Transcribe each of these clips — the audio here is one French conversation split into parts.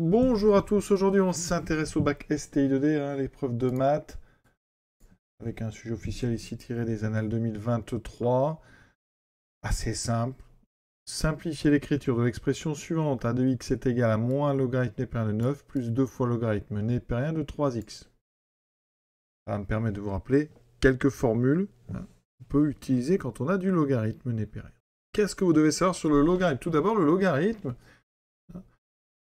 Bonjour à tous, aujourd'hui on s'intéresse au bac STI2D, l'épreuve de maths, avec un sujet officiel ici tiré des annales 2023. Assez simple. Simplifier l'écriture de l'expression suivante, a de x est égal à moins logarithme népérien de 9 plus 2 fois logarithme népérien de 3x. Ça va me permettre de vous rappeler quelques formules qu'on peut utiliser quand on a du logarithme népérien. Qu'est-ce que vous devez savoir sur le logarithme? Tout d'abord, le logarithme,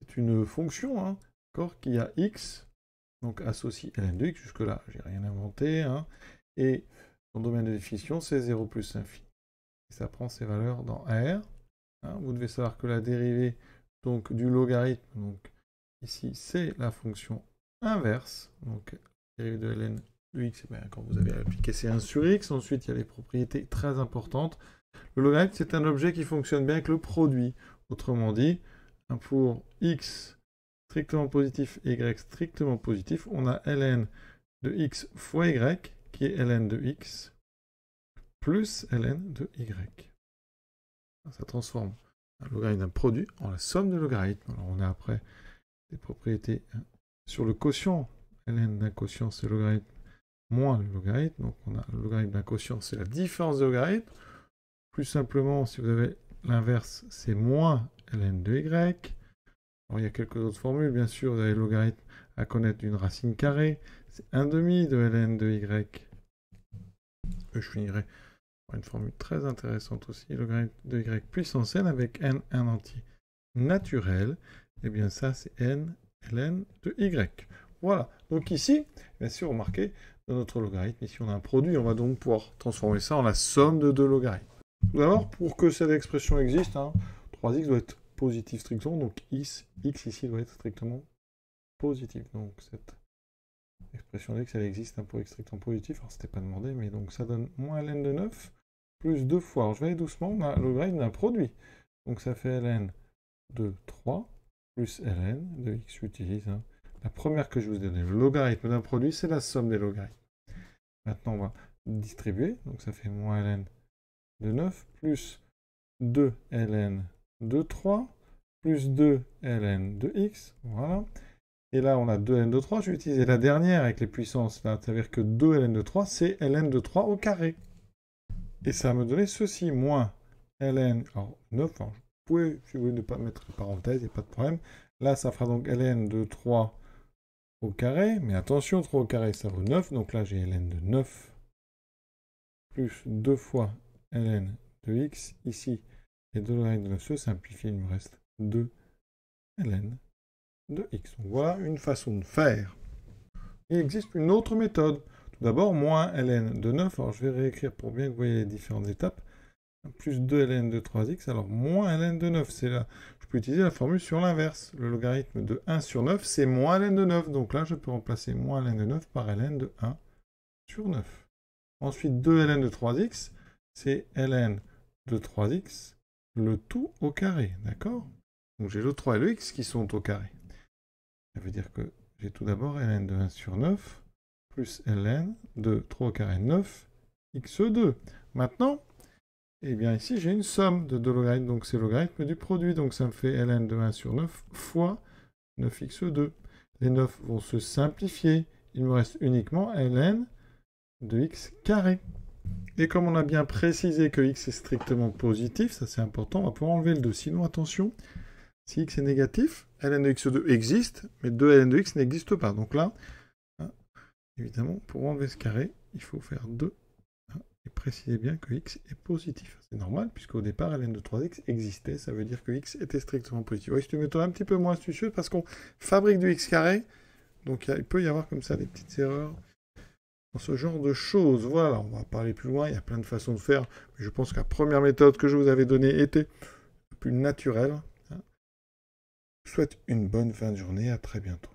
c'est une fonction qui a x, donc associe ln de x, jusque-là, j'ai rien inventé, et son domaine de définition, c'est 0 plus infini. Et ça prend ses valeurs dans R. Vous devez savoir que la dérivée donc, du logarithme, donc ici, c'est la fonction inverse, donc la dérivée de ln de x, quand vous avez appliqué, c'est 1 sur x. Ensuite, il y a les propriétés très importantes. Le logarithme, c'est un objet qui fonctionne bien avec le produit. Autrement dit, pour x strictement positif et y strictement positif, on a ln de x fois y, qui est ln de x, plus ln de y. Ça transforme un logarithme d'un produit en la somme de logarithmes. Alors on a après des propriétés sur le quotient. Ln d'un quotient, c'est le logarithme moins le logarithme. Donc on a le logarithme d'un quotient, c'est la différence de logarithme. Plus simplement, si vous avez l'inverse, c'est moins ln de y. Alors, il y a quelques autres formules, bien sûr. Vous avez le logarithme à connaître d'une racine carrée. C'est 1 demi de ln de y. Je finirai par une formule très intéressante aussi. Le logarithme de y puissance n avec n un entier naturel. Et bien ça, c'est n ln de y. Voilà. Donc ici, bien sûr, remarquez, dans notre logarithme, ici on a un produit. On va donc pouvoir transformer ça en la somme de deux logarithmes. Tout d'abord, pour que cette expression existe, 3x doit être positif strictement, donc x ici doit être strictement positif. Donc cette expression x, elle existe pour x strictement positif, alors c'était pas demandé, mais donc ça donne moins ln de 9 plus 2 fois. Alors je vais aller doucement, on a le logarithme d'un produit. Donc ça fait ln de 3 plus ln de x, j'utilise. La première que je vous ai donnée, le logarithme d'un produit, c'est la somme des logarithmes. Maintenant on va distribuer, donc ça fait moins ln de 9 plus 2 ln de 3 plus 2 ln de x, voilà. Et là, on a 2 ln de 3, je vais utiliser la dernière avec les puissances, là, c'est-à-dire que 2 ln de 3, c'est ln de 3 au carré. Et ça va me donner ceci, moins ln, alors 9, vous pouvez, si vous voulez ne pas mettre de parenthèse, il n'y a pas de problème. Là, ça fera donc ln de 3 au carré, mais attention, 3 au carré, ça vaut 9, donc là, j'ai ln de 9 plus 2 fois ln de x, ici, et 2 ln de 9 se simplifient, il me reste 2 ln de x. Donc voilà une façon de faire. Il existe une autre méthode. Tout d'abord, moins ln de 9. Alors je vais réécrire pour bien que vous voyez les différentes étapes. Plus 2 ln de 3x. Alors moins ln de 9. C'est là. Je peux utiliser la formule sur l'inverse. Le logarithme de 1 sur 9, c'est moins ln de 9. Donc là, je peux remplacer moins ln de 9 par ln de 1 sur 9. Ensuite, 2 ln de 3x, c'est ln de 3x, le tout au carré. D'accord? Donc j'ai le 3 et le x qui sont au carré. Ça veut dire que j'ai tout d'abord ln de 1 sur 9 plus ln de 3 au carré 9 x2. Maintenant, eh bien ici j'ai une somme de deux logarithmes, donc c'est le logarithme du produit. Donc ça me fait ln de 1 sur 9 fois 9x2. Les 9 vont se simplifier. Il me reste uniquement ln de x carré. Et comme on a bien précisé que x est strictement positif, ça c'est important, on va pouvoir enlever le 2. Sinon, attention, si x est négatif, ln de x2 existe, mais 2 ln de x n'existe pas. Donc là, évidemment, pour enlever ce carré, il faut faire 2. Et préciser bien que x est positif. C'est normal, puisqu'au départ, ln de 3x existait. Ça veut dire que x était strictement positif. Oui, c'est une méthode un petit peu moins astucieuse, parce qu'on fabrique du x carré. Donc il peut y avoir comme ça des petites erreurs dans ce genre de choses. Voilà, on va parler plus loin. Il y a plein de façons de faire. Mais je pense que la première méthode que je vous avais donnée était plus naturelle. Je vous souhaite une bonne fin de journée, à très bientôt.